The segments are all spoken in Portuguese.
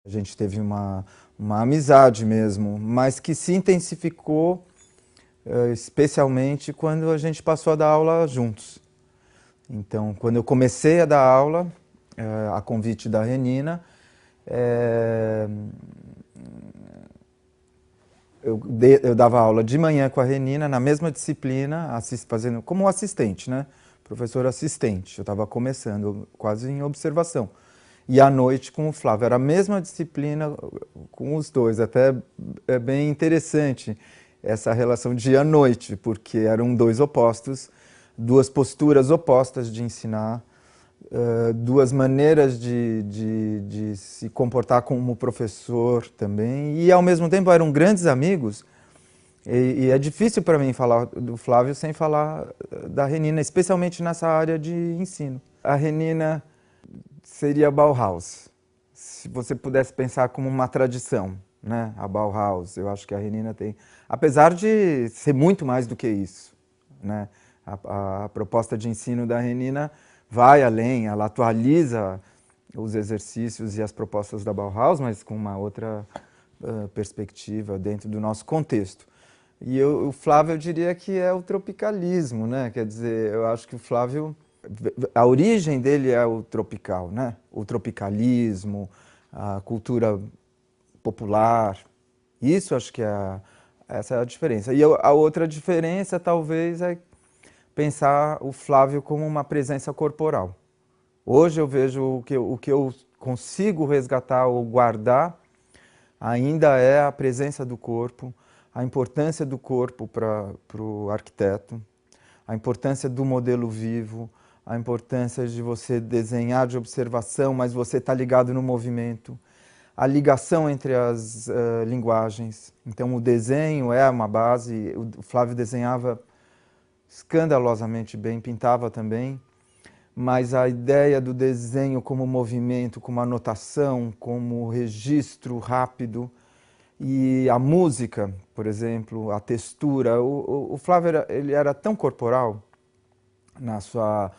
A gente teve uma amizade mesmo, mas que se intensificou especialmente quando a gente passou a dar aula juntos. Então, quando eu comecei a dar aula, a convite da Renina, eu dava aula de manhã com a Renina, na mesma disciplina, fazendo como assistente, né? Professor assistente. Eu estava começando, quase em observação. E à noite com o Flávio. Era a mesma disciplina com os dois. Até é bem interessante essa relação dia-noite, porque eram dois opostos, duas posturas opostas de ensinar, duas maneiras de se comportar como professor também, e ao mesmo tempo eram grandes amigos, e é difícil para mim falar do Flávio sem falar da Renina, especialmente nessa área de ensino. A Renina seria a Bauhaus, se você pudesse pensar como uma tradição, né? A Bauhaus, eu acho que a Renina tem, apesar de ser muito mais do que isso, né? A proposta de ensino da Renina vai além, ela atualiza os exercícios e as propostas da Bauhaus, mas com uma outra perspectiva dentro do nosso contexto. E o Flávio, eu diria que é o tropicalismo, né? Quer dizer, eu acho que o Flávio, a origem dele é o tropical, né? O tropicalismo, a cultura popular. Isso acho que essa é a diferença. E a outra diferença talvez é pensar o Flávio como uma presença corporal. Hoje eu vejo o que eu consigo resgatar ou guardar ainda é a presença do corpo, a importância do corpo para o arquiteto, a importância do modelo vivo, a importância de você desenhar de observação, mas você está ligado no movimento, a ligação entre as linguagens. Então o desenho é uma base, o Flávio desenhava escandalosamente bem, pintava também, mas a ideia do desenho como movimento, como anotação, como registro rápido, e a música, por exemplo, a textura. O Flávio ele era tão corporal na sua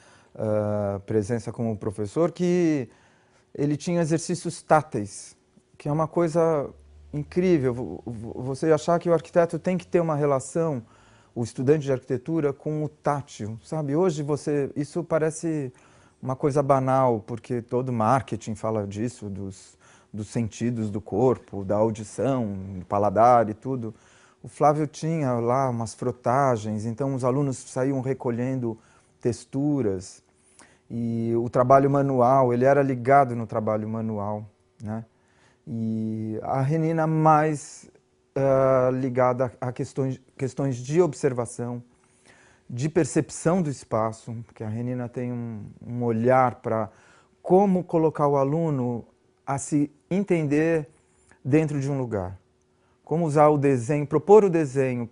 presença como professor que ele tinha exercícios táteis, que é uma coisa incrível. Você achar que o arquiteto tem que ter uma relação, o estudante de arquitetura, com o tátil, sabe? Hoje isso parece uma coisa banal, porque todo marketing fala disso, dos sentidos do corpo, da audição, do paladar e tudo. O Flávio tinha lá umas frotagens, então os alunos saíam recolhendo texturas. E o trabalho manual, ele era ligado no trabalho manual, né? E a Renina mais ligada a questões de observação, de percepção do espaço, porque a Renina tem um olhar para como colocar o aluno a se entender dentro de um lugar. Como usar o desenho, propor o desenho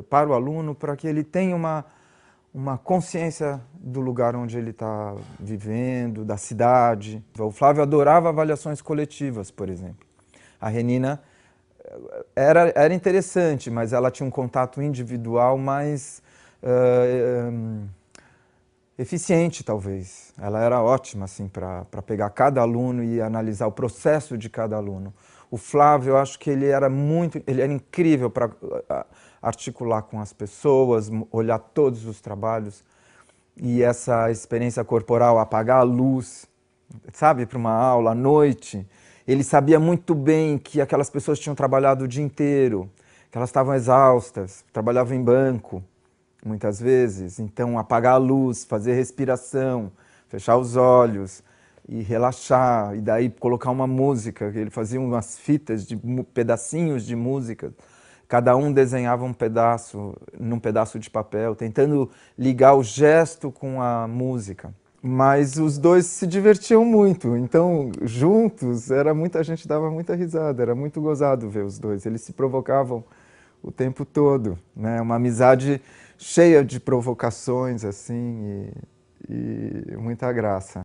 para o aluno para que ele tenha uma consciência do lugar onde ele está vivendo, da cidade. O Flávio adorava avaliações coletivas, por exemplo. A Renina era interessante, mas ela tinha um contato individual mais eficiente, talvez. Ela era ótima assim, para pegar cada aluno e analisar o processo de cada aluno. O Flávio, eu acho que ele era incrível para articular com as pessoas, olhar todos os trabalhos. E essa experiência corporal, apagar a luz, sabe, para uma aula à noite. Ele sabia muito bem que aquelas pessoas tinham trabalhado o dia inteiro, que elas estavam exaustas, trabalhavam em banco, muitas vezes. Então, apagar a luz, fazer respiração, fechar os olhos e relaxar. E daí colocar uma música. Ele fazia umas fitas de pedacinhos de música. Cada um desenhava um pedaço, num pedaço de papel, tentando ligar o gesto com a música. Mas os dois se divertiam muito, então juntos a gente dava muita risada, era muito gozado ver os dois. Eles se provocavam o tempo todo, né? Uma amizade cheia de provocações assim e muita graça.